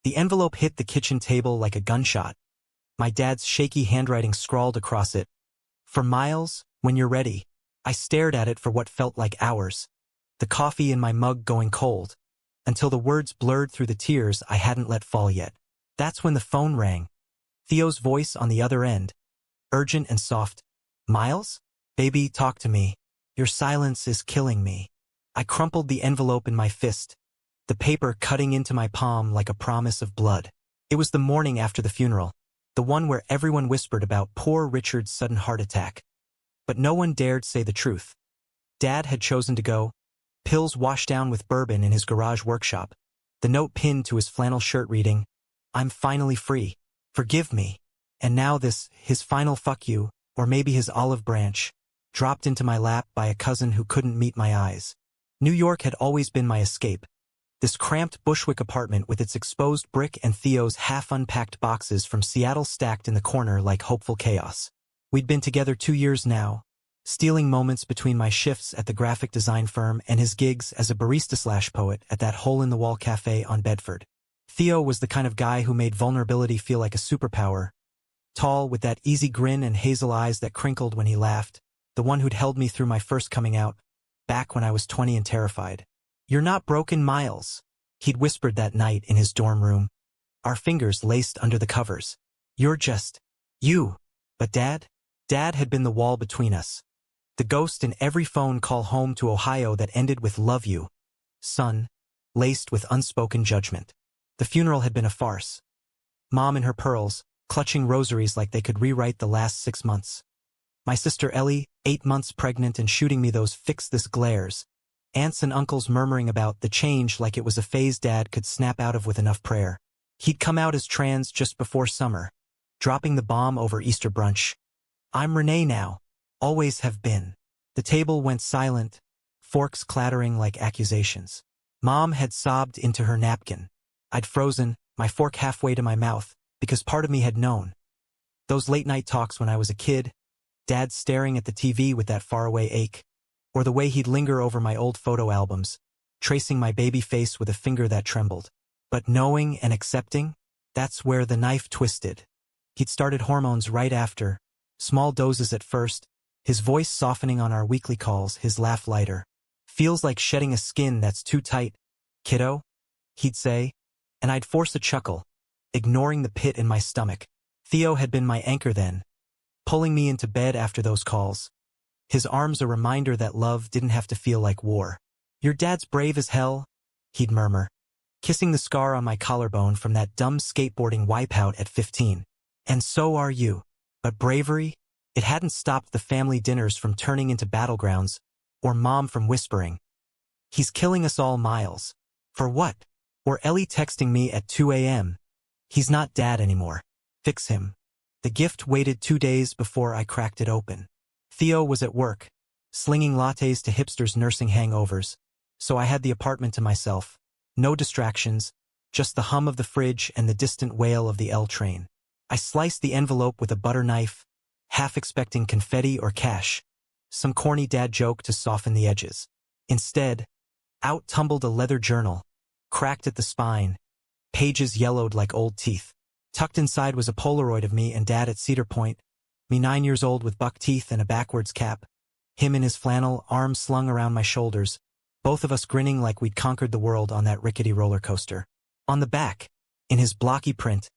The envelope hit the kitchen table like a gunshot. My dad's shaky handwriting scrawled across it. "For Miles, when you're ready." I stared at it for what felt like hours, the coffee in my mug going cold, until the words blurred through the tears I hadn't let fall yet. That's when the phone rang. Theo's voice on the other end, urgent and soft. "Miles? Baby, talk to me. Your silence is killing me." I crumpled the envelope in my fist, the paper cutting into my palm like a promise of blood. It was the morning after the funeral, the one where everyone whispered about poor Richard's sudden heart attack. But no one dared say the truth. Dad had chosen to go, pills washed down with bourbon in his garage workshop, the note pinned to his flannel shirt reading, "I'm finally free. Forgive me." And now this, his final fuck you, or maybe his olive branch, dropped into my lap by a cousin who couldn't meet my eyes. New York had always been my escape. This cramped Bushwick apartment with its exposed brick and Theo's half-unpacked boxes from Seattle stacked in the corner like hopeful chaos. We'd been together 2 years now, stealing moments between my shifts at the graphic design firm and his gigs as a barista/poet at that hole-in-the-wall cafe on Bedford. Theo was the kind of guy who made vulnerability feel like a superpower. Tall, with that easy grin and hazel eyes that crinkled when he laughed, the one who'd held me through my first coming out, back when I was 20 and terrified. "You're not broken, Miles," he'd whispered that night in his dorm room, our fingers laced under the covers. "You're just you." But Dad had been the wall between us. The ghost in every phone call home to Ohio that ended with "love you, son," laced with unspoken judgment. The funeral had been a farce. Mom in her pearls, clutching rosaries like they could rewrite the last 6 months. My sister Ellie, 8 months pregnant and shooting me those "fix this" glares. Aunts and uncles murmuring about the change like it was a phase Dad could snap out of with enough prayer. He'd come out as trans just before summer, dropping the bomb over Easter brunch. "I'm Renee now. Always have been." The table went silent, forks clattering like accusations. Mom had sobbed into her napkin. I'd frozen, my fork halfway to my mouth, because part of me had known. Those late-night talks when I was a kid, Dad staring at the TV with that faraway ache, or the way he'd linger over my old photo albums, tracing my baby face with a finger that trembled. But knowing and accepting, that's where the knife twisted. He'd started hormones right after, small doses at first, his voice softening on our weekly calls, his laugh lighter. "Feels like shedding a skin that's too tight, kiddo," he'd say, and I'd force a chuckle, ignoring the pit in my stomach. Theo had been my anchor then, pulling me into bed after those calls. His arms a reminder that love didn't have to feel like war. "Your dad's brave as hell," he'd murmur, kissing the scar on my collarbone from that dumb skateboarding wipeout at 15. "And so are you." But bravery? It hadn't stopped the family dinners from turning into battlegrounds, or Mom from whispering, "He's killing us all, Miles." For what? Or Ellie texting me at 2 a.m. "He's not Dad anymore. Fix him." The gift waited 2 days before I cracked it open. Theo was at work, slinging lattes to hipsters nursing hangovers, so I had the apartment to myself. No distractions, just the hum of the fridge and the distant wail of the L train. I sliced the envelope with a butter knife, half expecting confetti or cash, some corny dad joke to soften the edges. Instead, out tumbled a leather journal, cracked at the spine, pages yellowed like old teeth. Tucked inside was a Polaroid of me and Dad at Cedar Point, me 9 years old with buck teeth and a backwards cap, him in his flannel, arms slung around my shoulders, both of us grinning like we'd conquered the world on that rickety roller coaster. On the back, in his blocky print,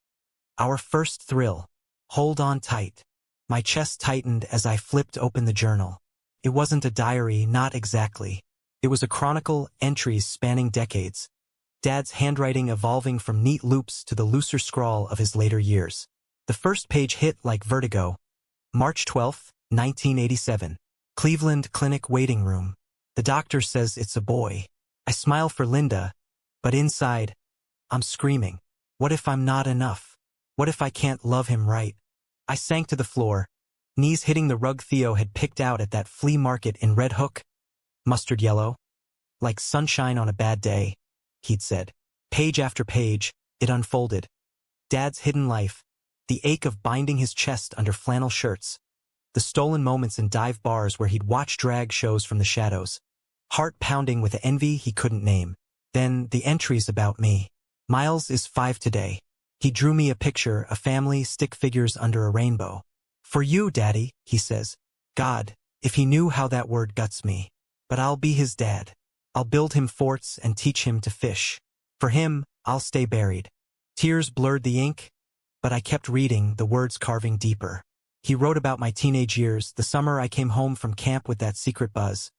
"Our first thrill. Hold on tight." My chest tightened as I flipped open the journal. It wasn't a diary, not exactly. It was a chronicle, entries spanning decades. Dad's handwriting evolving from neat loops to the looser scrawl of his later years. The first page hit like vertigo. March 12, 1987. Cleveland Clinic waiting room. The doctor says it's a boy. I smile for Linda, but inside, I'm screaming. What if I'm not enough? What if I can't love him right? I sank to the floor, knees hitting the rug Theo had picked out at that flea market in Red Hook. Mustard yellow. Like sunshine on a bad day, he'd said. Page after page, it unfolded. Dad's hidden life, the ache of binding his chest under flannel shirts, the stolen moments in dive bars where he'd watch drag shows from the shadows, heart pounding with envy he couldn't name. Then the entries about me. Miles is 5 today. He drew me a picture, a family, stick figures under a rainbow. For you, Daddy, he says. God, if he knew how that word guts me. But I'll be his dad. I'll build him forts and teach him to fish. For him, I'll stay buried. Tears blurred the ink, but I kept reading, the words carving deeper. He wrote about my teenage years, the summer I came home from camp with that secret buzz.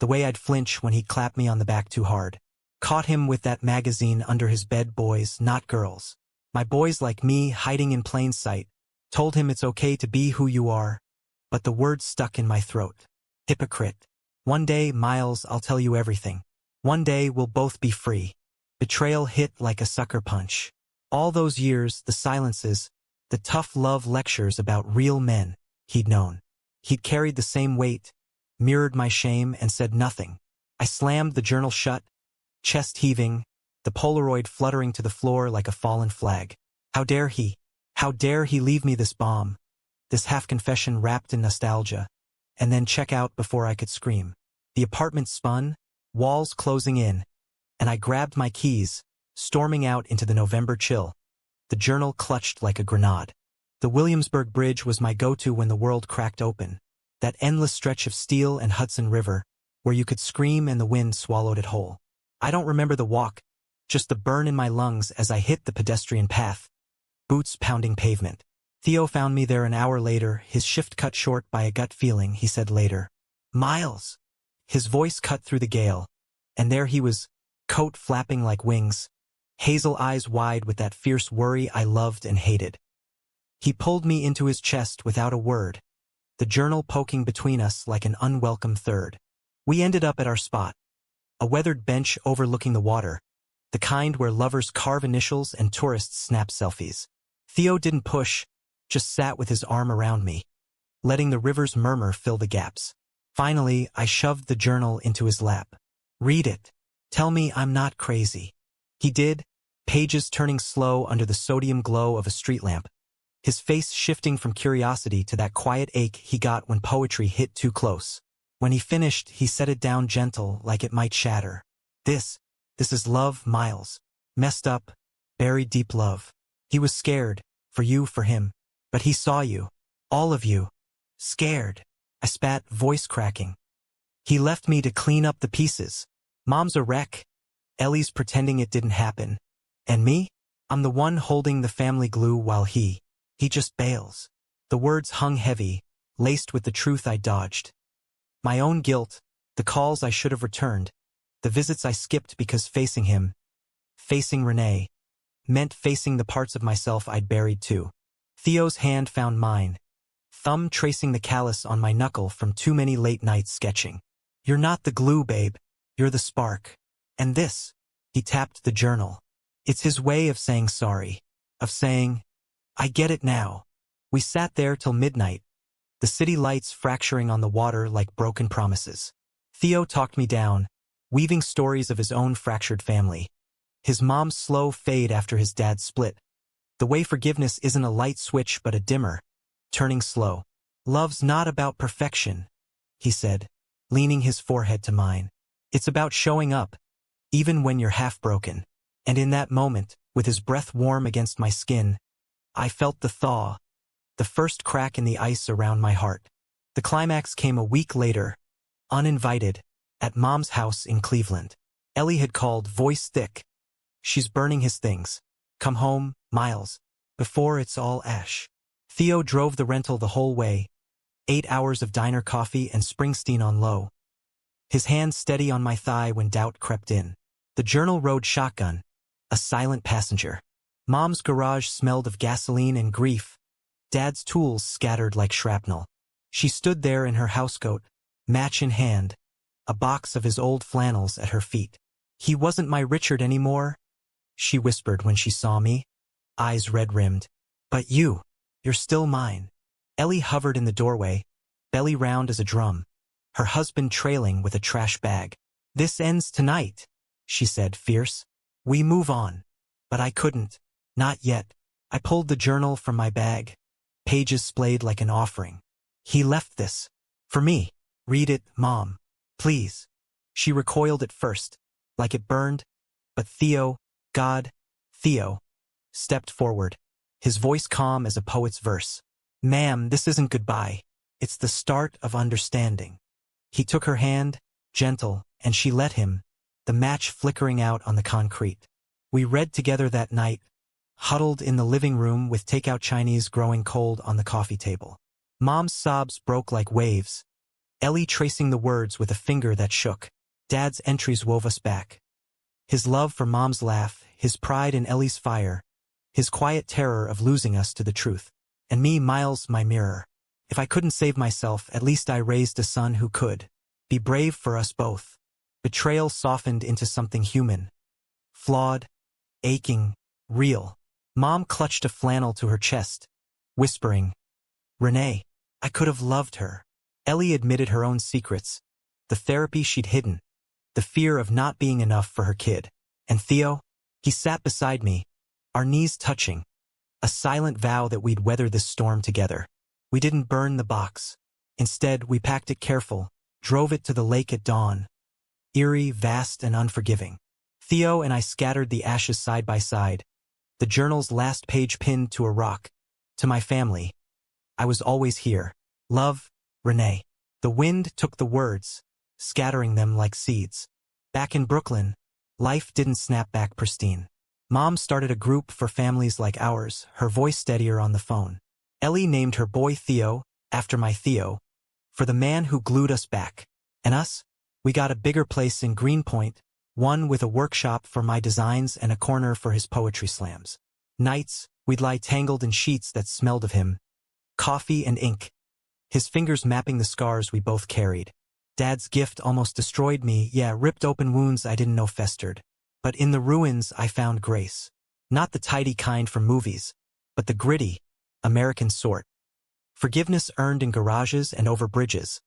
The way I'd flinch when he clapped me on the back too hard. Caught him with that magazine under his bed, boys, not girls. My boys like me, hiding in plain sight. Told him it's okay to be who you are. But the words stuck in my throat. Hypocrite. One day, Miles, I'll tell you everything. One day we'll both be free. Betrayal hit like a sucker punch. All those years, the silences, the tough love lectures about real men, he'd known. He'd carried the same weight, mirrored my shame, and said nothing. I slammed the journal shut, chest heaving, the Polaroid fluttering to the floor like a fallen flag. How dare he? How dare he leave me this bomb? This half-confession wrapped in nostalgia, and then check out before I could scream. The apartment spun, walls closing in, and I grabbed my keys, storming out into the November chill. The journal clutched like a grenade. The Williamsburg Bridge was my go-to when the world cracked open. That endless stretch of Steel and Hudson River, where you could scream and the wind swallowed it whole. I don't remember the walk, just the burn in my lungs as I hit the pedestrian path. Boots pounding pavement. Theo found me there an hour later, his shift cut short by a gut feeling. He said later, "Miles." His voice cut through the gale, and there he was, coat flapping like wings, hazel eyes wide with that fierce worry I loved and hated. He pulled me into his chest without a word, the journal poking between us like an unwelcome third. We ended up at our spot, a weathered bench overlooking the water, the kind where lovers carve initials and tourists snap selfies. Theo didn't push, just sat with his arm around me, letting the river's murmur fill the gaps. Finally, I shoved the journal into his lap. "Read it. Tell me I'm not crazy." He did, pages turning slow under the sodium glow of a street lamp, his face shifting from curiosity to that quiet ache he got when poetry hit too close. When he finished, he set it down gentle, like it might shatter. This is love, Miles. Messed up, buried deep love. He was scared, for you, for him. But he saw you. All of you. Scared. I spat, voice cracking. He left me to clean up the pieces. Mom's a wreck. Ellie's pretending it didn't happen. And me? I'm the one holding the family glue while he just bails. The words hung heavy, laced with the truth I dodged. My own guilt, the calls I should have returned, the visits I skipped because facing him, facing Renee, meant facing the parts of myself I'd buried too. Theo's hand found mine, thumb tracing the callus on my knuckle from too many late nights sketching. "You're not the glue, babe. You're the spark. And this," he tapped the journal. It's his way of saying sorry, of saying, "I get it now." We sat there till midnight, the city lights fracturing on the water like broken promises. Theo talked me down, weaving stories of his own fractured family. His mom's slow fade after his dad's split. The way forgiveness isn't a light switch but a dimmer, turning slow. "Love's not about perfection," he said, leaning his forehead to mine. "It's about showing up, even when you're half broken." And in that moment, with his breath warm against my skin, I felt the thaw, the first crack in the ice around my heart. The climax came a week later, uninvited, at Mom's house in Cleveland. Ellie had called, voice thick. "She's burning his things. Come home, Miles, before it's all ash." Theo drove the rental the whole way, 8 hours of diner coffee and Springsteen on low. His hand steady on my thigh when doubt crept in. The journal rode shotgun, a silent passenger. Mom's garage smelled of gasoline and grief. Dad's tools scattered like shrapnel. She stood there in her housecoat, match in hand, a box of his old flannels at her feet. "He wasn't my Richard anymore," she whispered when she saw me, eyes red-rimmed. "But you're still mine." Ellie hovered in the doorway, belly round as a drum, her husband trailing with a trash bag. "This ends tonight," she said, fierce. "We move on." But I couldn't. Not yet. I pulled the journal from my bag, pages splayed like an offering. "He left this. For me. Read it, Mom. Please." She recoiled at first, like it burned, but Theo, God, Theo stepped forward, his voice calm as a poet's verse. "Ma'am, this isn't goodbye. It's the start of understanding." He took her hand, gentle, and she let him, the match flickering out on the concrete. We read together that night, huddled in the living room with takeout Chinese growing cold on the coffee table. Mom's sobs broke like waves, Ellie tracing the words with a finger that shook. Dad's entries wove us back. His love for Mom's laugh, his pride in Ellie's fire, his quiet terror of losing us to the truth. And me, Miles, my mirror. If I couldn't save myself, at least I raised a son who could. Be brave for us both. Betrayal softened into something human. Flawed, aching, real. Mom clutched a flannel to her chest, whispering, "Renee, I could have loved her." Ellie admitted her own secrets, the therapy she'd hidden, the fear of not being enough for her kid. And Theo? He sat beside me, our knees touching, a silent vow that we'd weather this storm together. We didn't burn the box. Instead, we packed it careful, drove it to the lake at dawn, eerie, vast, and unforgiving. Theo and I scattered the ashes side by side, the journal's last page pinned to a rock. To my family, I was always here. Love, Renee. The wind took the words, scattering them like seeds. Back in Brooklyn, life didn't snap back pristine. Mom started a group for families like ours, her voice steadier on the phone. Ellie named her boy Theo, after my Theo, for the man who glued us back. And us? We got a bigger place in Greenpoint, one with a workshop for my designs and a corner for his poetry slams. Nights, we'd lie tangled in sheets that smelled of him, coffee and ink, his fingers mapping the scars we both carried. Dad's gift almost destroyed me, ripped open wounds I didn't know festered. But in the ruins I found grace. Not the tidy kind from movies, but the gritty, American sort. Forgiveness earned in garages and over bridges.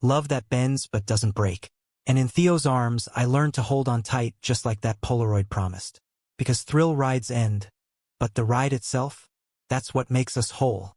Love that bends but doesn't break. And in Theo's arms, I learned to hold on tight just like that Polaroid promised. Because thrill rides end, but the ride itself, that's what makes us whole.